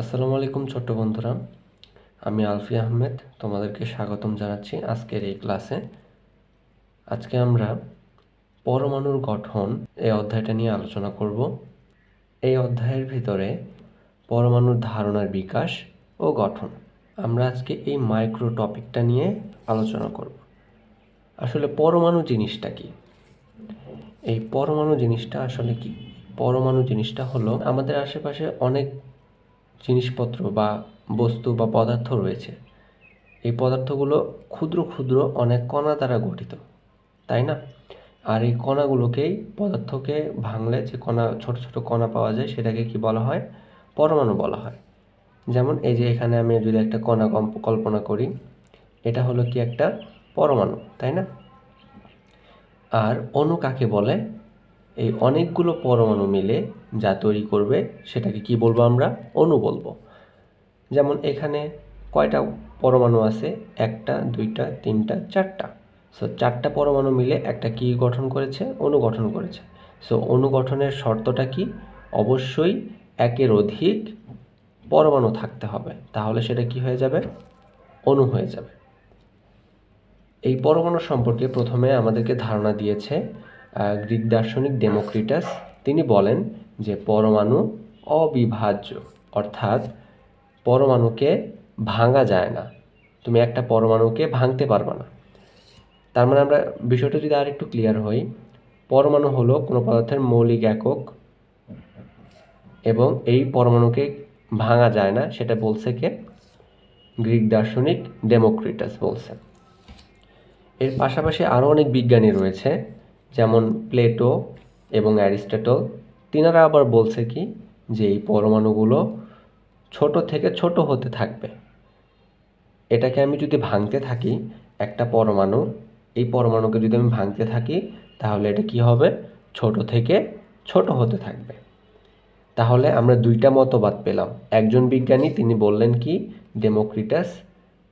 আসসালামু আলাইকুম ছোট্ট বন্ধুরা, আমি আলফি আহমেদ তোমাদেরকে স্বাগতম জানাচ্ছি আজকের এই ক্লাসে। আজকে আমরা পরমাণুর গঠন এই অধ্যায়টা নিয়ে আলোচনা করব। এই অধ্যায়ের ভিতরে পরমাণুর ধারণার বিকাশ ও গঠন আমরা আজকে এই মাইক্রো টপিকটা নিয়ে আলোচনা করব। আসলে পরমাণু জিনিসটা কি? এই পরমাণু জিনিসটা আসলে কি? পরমাণু জিনিসটা হলো আমাদের আশেপাশে অনেক জিনিসপত্র বা বস্তু বা পদার্থ রয়েছে। এই পদার্থগুলো ক্ষুদ্র ক্ষুদ্র অনেক কণা দ্বারা গঠিত, তাই না? আর এই কণাগুলোকেই পদার্থকে ভাঙলে যে কণা ছোট ছোট কণা পাওয়া যায় সেটাকে কি বলা হয়? পরমাণু বলা হয়। যেমন এই যে এখানে আমি যদি একটা কণা কল্পনা করি, এটা হলো কি একটা পরমাণু, তাই না? আর অণু কাকে বলে? এই অনেকগুলো পরমাণু মিলে যা তৈরি করবে সেটাকে কি বলবো আমরা? অণু বলবো। যেমন এখানে কয়টা পরমাণু আছে? একটা, দুইটা, তিনটা, চারটা। সো চারটা পরমাণু মিলে একটা কি গঠন করেছে? অণু গঠন করেছে। সো অণু গঠনের শর্তটা কি? অবশ্যই একের অধিক পরমাণু থাকতে হবে, তাহলে সেটা কি হয়ে যাবে? অণু হয়ে যাবে। এই পরমাণু সম্পর্কে প্রথমে আমাদেরকে ধারণা দিয়েছে গ্রিক দার্শনিক ডেমোক্রিটাস। তিনি বলেন যে পরমাণু অবিভাজ্য, অর্থাৎ পরমাণুকে ভাঙা যায় না। তুমি একটা পরমাণুকে ভাঙতে পারবে না। তার মানে আমরা বিষয়টা যদি আর একটু ক্লিয়ার হই, পরমাণু হলো কোনো পদার্থের মৌলিক একক এবং এই পরমাণুকে ভাঙা যায় না, সেটা বলছে কে? গ্রিক দার্শনিক ডেমোক্রিটাস বলছে। এর পাশাপাশি আরও অনেক বিজ্ঞানী রয়েছে, যেমন প্লেটো এবং অ্যারিস্টটল। তিনারা আবার বলছে কি যে এই পরমাণুগুলো ছোট থেকে ছোট হতে থাকবে। এটাকে আমি যদি ভাঙতে থাকি, একটা পরমাণু, এই পরমাণুকে যদি আমি ভাঙতে থাকি তাহলে এটা কি হবে? ছোট থেকে ছোট হতে থাকবে। তাহলে আমরা দুইটা মতবাদ পেলাম। একজন বিজ্ঞানী তিনি বললেন কি, ডেমোক্রিটাস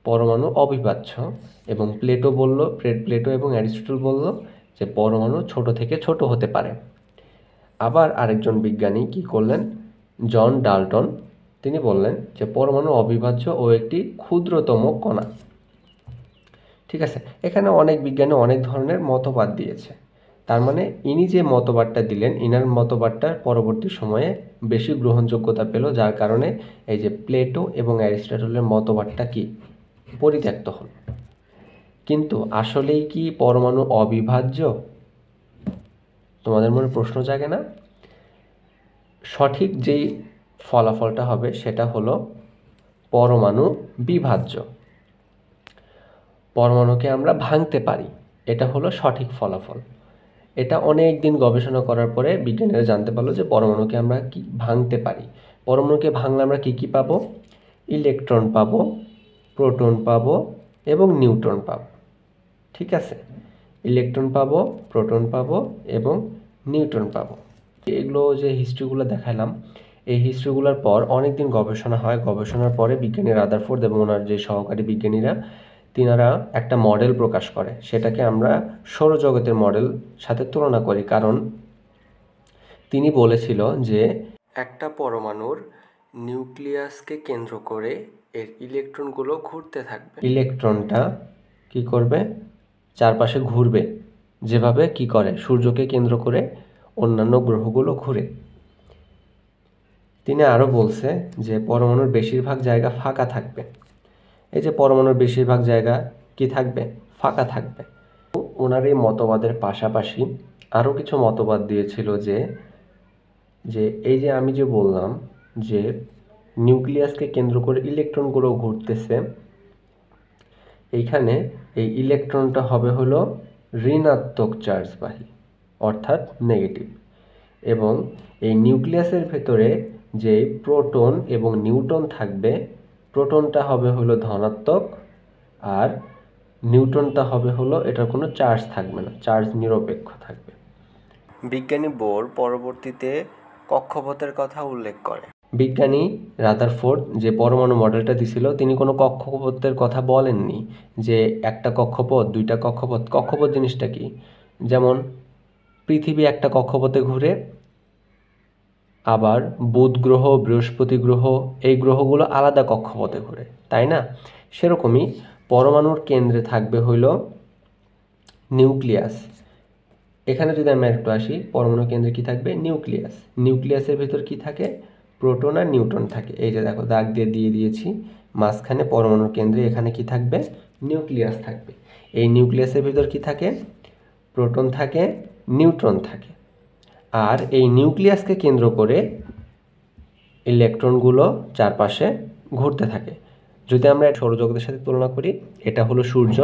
পরমাণু অবিভাজ্য, এবং প্লেটো এবং অ্যারিস্টটল বলল যে পরমাণু ছোট থেকে ছোট হতে পারে। আবার আরেকজন বিজ্ঞানী কি করলেন? জন ডাল্টন, তিনি বললেন যে পরমাণু অবিভাজ্য ও একটি ক্ষুদ্রতম কণা। ঠিক আছে, এখানে অনেক বিজ্ঞানী অনেক ধরনের মতবাদ দিয়েছে। তার মানে ইনি যে মতবাদটা দিলেন, ইনার মতবাদটা পরবর্তী সময়ে বেশি গ্রহণযোগ্যতা পেল, যার কারণে এই যে প্লেটো এবং অ্যারিস্টটলের মতবাদটা কি পরিত্যক্ত হল। কিন্তু আসলেই কি পরমাণু অবিভাজ্য? তোমাদের মনে প্রশ্ন জাগে না? সঠিক যেই ফলাফলটা হবে সেটা হলো পরমাণু বিভাজ্য। পরমাণুকে আমরা ভাঙতে পারি, এটা হলো সঠিক ফলাফল। এটা অনেক দিন গবেষণা করার পরে বিজ্ঞানীরা জানতে পারলো যে পরমাণুকে আমরা কি ভাঙতে পারি। পরমাণুকে ভাঙলে আমরা কি কি পাবো? ইলেকট্রন পাবো, প্রোটন পাবো এবং নিউট্রন পাবো। ঠিক আছে, ইলেকট্রন পাবো, প্রোটন পাবো এবং নিউট্রন পাবো। এগুলো যে হিস্ট্রিগুলো দেখালাম, এই হিস্ট্রিগুলোর পর অনেক দিন গবেষণা হয়। গবেষণার পরে বিজ্ঞানী রাদারফোর্ড এবং ওনার যে সহকারী বিজ্ঞানীরা, তিনারা একটা মডেল প্রকাশ করে। সেটাকে আমরা সৌরজগতের মডেল সাথে তুলনা করি, কারণ তিনি বলেছিল যে একটা পরমাণুর নিউক্লিয়াসকে কেন্দ্র করে এর ইলেকট্রনগুলো ঘুরতে থাকবে। ইলেকট্রনটা কি করবে? চারপাশে ঘুরবে, যেভাবে কি করে সূর্যকে কেন্দ্র করে অন্যান্য গ্রহগুলো ঘুরে। তিনি আরও বলছে যে পরমাণুর বেশিরভাগ জায়গা ফাঁকা থাকবে। এই যে পরমাণুর বেশিরভাগ জায়গা কি থাকবে? ফাঁকা থাকবে। ওনার এই মতবাদের পাশাপাশি আরও কিছু মতবাদ দিয়েছিল যে যে এই যে আমি যে বললাম যে নিউক্লিয়াসকে কেন্দ্র করে ইলেকট্রনগুলো ঘুরতেছে, এইখানে এই ইলেকট্রনটা হবে হলো ঋণাত্মক চার্জবাহী, অর্থাৎ নেগেটিভ। এবং এই নিউক্লিয়াসের ভেতরে যে প্রোটন এবং নিউট্রন থাকবে, প্রোটনটা হবে হলো ধনাত্মক আর নিউট্রনটা হবে হলো, এটার কোনো চার্জ থাকবে না, চার্জ নিরপেক্ষ থাকবে। বিজ্ঞানী বোর পরবর্তীতে কক্ষপথের কথা উল্লেখ করে। বিজ্ঞানী রাদারফোর্ড যে পরমাণু মডেলটা দিছিল, তিনি কোনো কক্ষপথের কথা বলেননি যে একটা কক্ষপথ, দুইটা কক্ষপথ। কক্ষপথ জিনিসটা কি? যেমন পৃথিবী একটা কক্ষপথে ঘুরে, আবার বুধ গ্রহ, বৃহস্পতি গ্রহ, এই গ্রহগুলো আলাদা কক্ষপথে ঘোরে, তাই না? সেরকমই পরমাণুর কেন্দ্রে থাকবে হইল নিউক্লিয়াস। এখানে যদি আমরা একটু আসি, পরমাণু কেন্দ্রে কি থাকবে? নিউক্লিয়াস। নিউক্লিয়াসের ভিতর কি থাকে? প্রোটন আর নিউট্রন থাকে। এই যে দেখো দাগ দিয়ে দিয়েছি মাঝখানে পরমাণুর কেন্দ্রে, এখানে কি থাকবে? নিউক্লিয়াস থাকবে। এই নিউক্লিয়াসের ভিতর কি থাকে? প্রোটন থাকে, নিউট্রন থাকে। আর এই নিউক্লিয়াসকে কেন্দ্র করে ইলেকট্রনগুলো চারপাশে ঘুরতে থাকে। যদি আমরা সৌরজগতের সাথে তুলনা করি, এটা হলো সূর্য,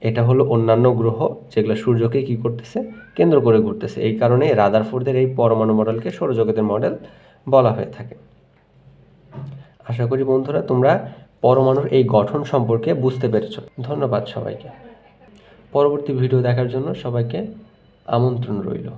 এটা হলো অন্যান্য গ্রহ যেগুলো সূর্যকে কি করতেছে? কেন্দ্র করে ঘুরতেছে। এই কারণে রাদারফোর্ডের এই পরমাণু মডেলকে সৌরজগতের মডেল বলা হয়ে থাকে। আশা করি বন্ধুরা তোমরা পরমাণুর এই গঠন সম্পর্কে বুঝতে পেরেছ। ধন্যবাদ সবাইকে। পরবর্তী ভিডিও দেখার জন্য সবাইকে আমন্ত্রণ রইল।